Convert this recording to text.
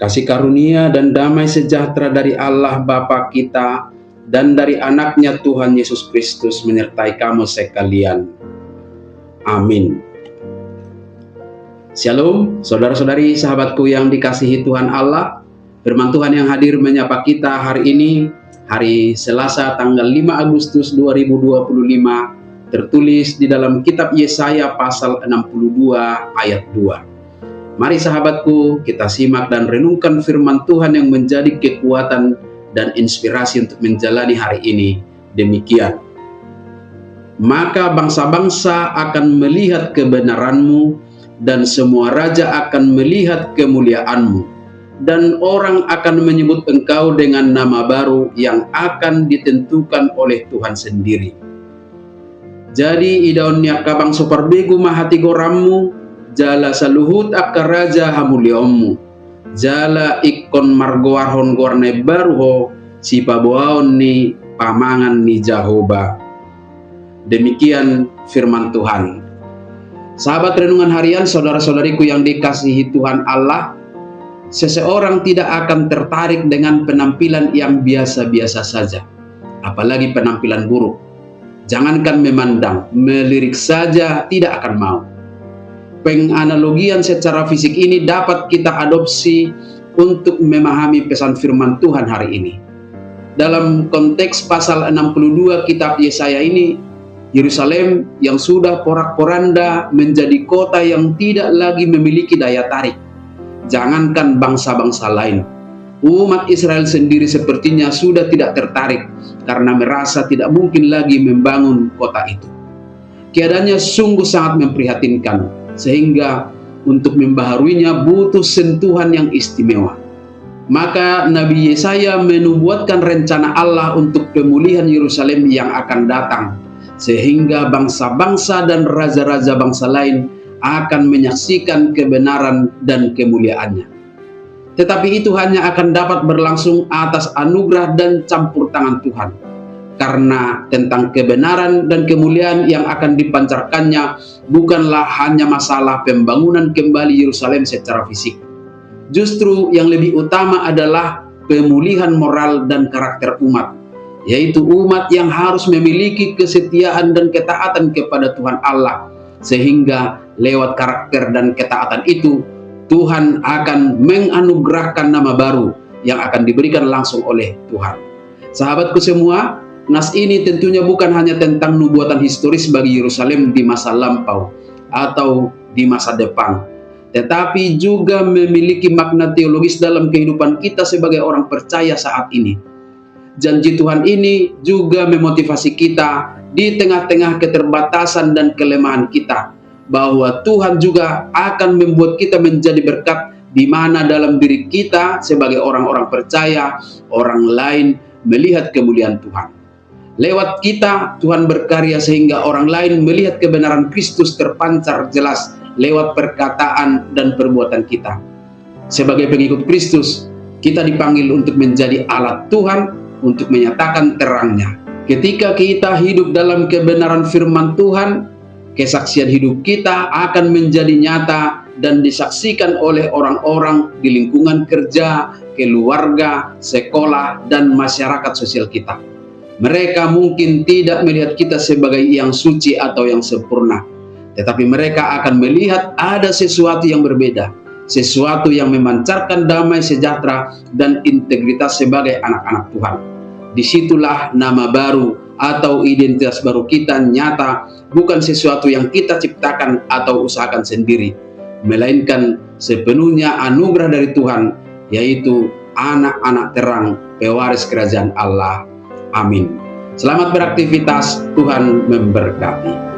Kasih karunia dan damai sejahtera dari Allah Bapa kita dan dari anaknya Tuhan Yesus Kristus menyertai kamu sekalian. Amin. Shalom, saudara-saudari sahabatku yang dikasihi Tuhan Allah. Firman Tuhan yang hadir menyapa kita hari ini, hari Selasa tanggal 5 Agustus 2025, tertulis di dalam kitab Yesaya pasal 62 ayat 2. Mari sahabatku, kita simak dan renungkan firman Tuhan yang menjadi kekuatan dan inspirasi untuk menjalani hari ini. Demikian. Maka bangsa-bangsa akan melihat kebenaranmu, dan semua raja akan melihat kemuliaanmu, dan orang akan menyebut engkau dengan nama baru yang akan ditentukan oleh Tuhan sendiri. Jadi idaunnya kabang soperbegu mahati gorammu, jala saluhut akka raja hamuliommu, jala ikon margoarhon gorne baruho si pabuaon ni pamangan ni Jahoba. Demikian firman Tuhan. Sahabat renungan harian, saudara-saudariku yang dikasihi Tuhan Allah, seseorang tidak akan tertarik dengan penampilan yang biasa-biasa saja, apalagi penampilan buruk. Jangankan memandang, melirik saja tidak akan mau. Penganalogian secara fisik ini dapat kita adopsi untuk memahami pesan firman Tuhan hari ini. Dalam konteks pasal 62 kitab Yesaya ini, Yerusalem yang sudah porak-poranda menjadi kota yang tidak lagi memiliki daya tarik. Jangankan bangsa-bangsa lain, umat Israel sendiri sepertinya sudah tidak tertarik karena merasa tidak mungkin lagi membangun kota itu. Keadaannya sungguh sangat memprihatinkan, sehingga untuk membaharuinya butuh sentuhan yang istimewa. Maka Nabi Yesaya menubuatkan rencana Allah untuk pemulihan Yerusalem yang akan datang, sehingga bangsa-bangsa dan raja-raja bangsa lain akan menyaksikan kebenaran dan kemuliaannya. Tetapi itu hanya akan dapat berlangsung atas anugerah dan campur tangan Tuhan. Karena tentang kebenaran dan kemuliaan yang akan dipancarkannya bukanlah hanya masalah pembangunan kembali Yerusalem secara fisik. Justru yang lebih utama adalah pemulihan moral dan karakter umat, yaitu umat yang harus memiliki kesetiaan dan ketaatan kepada Tuhan Allah, sehingga lewat karakter dan ketaatan itu Tuhan akan menganugerahkan nama baru yang akan diberikan langsung oleh Tuhan. Sahabatku semua, nas ini tentunya bukan hanya tentang nubuatan historis bagi Yerusalem di masa lampau atau di masa depan, tetapi juga memiliki makna teologis dalam kehidupan kita sebagai orang percaya saat ini. Janji Tuhan ini juga memotivasi kita di tengah-tengah keterbatasan dan kelemahan kita, bahwa Tuhan juga akan membuat kita menjadi berkat, di mana dalam diri kita sebagai orang-orang percaya, orang lain melihat kemuliaan Tuhan. Lewat kita, Tuhan berkarya sehingga orang lain melihat kebenaran Kristus terpancar jelas lewat perkataan dan perbuatan kita. Sebagai pengikut Kristus, kita dipanggil untuk menjadi alat Tuhan untuk menyatakan terangnya. Ketika kita hidup dalam kebenaran firman Tuhan, kesaksian hidup kita akan menjadi nyata dan disaksikan oleh orang-orang di lingkungan kerja, keluarga, sekolah, dan masyarakat sosial kita. Mereka mungkin tidak melihat kita sebagai yang suci atau yang sempurna, tetapi mereka akan melihat ada sesuatu yang berbeda, sesuatu yang memancarkan damai sejahtera dan integritas sebagai anak-anak Tuhan. Disitulah nama baru atau identitas baru kita nyata, bukan sesuatu yang kita ciptakan atau usahakan sendiri, melainkan sepenuhnya anugerah dari Tuhan, yaitu anak-anak terang, pewaris kerajaan Allah. Amin. Selamat beraktivitas, Tuhan memberkati.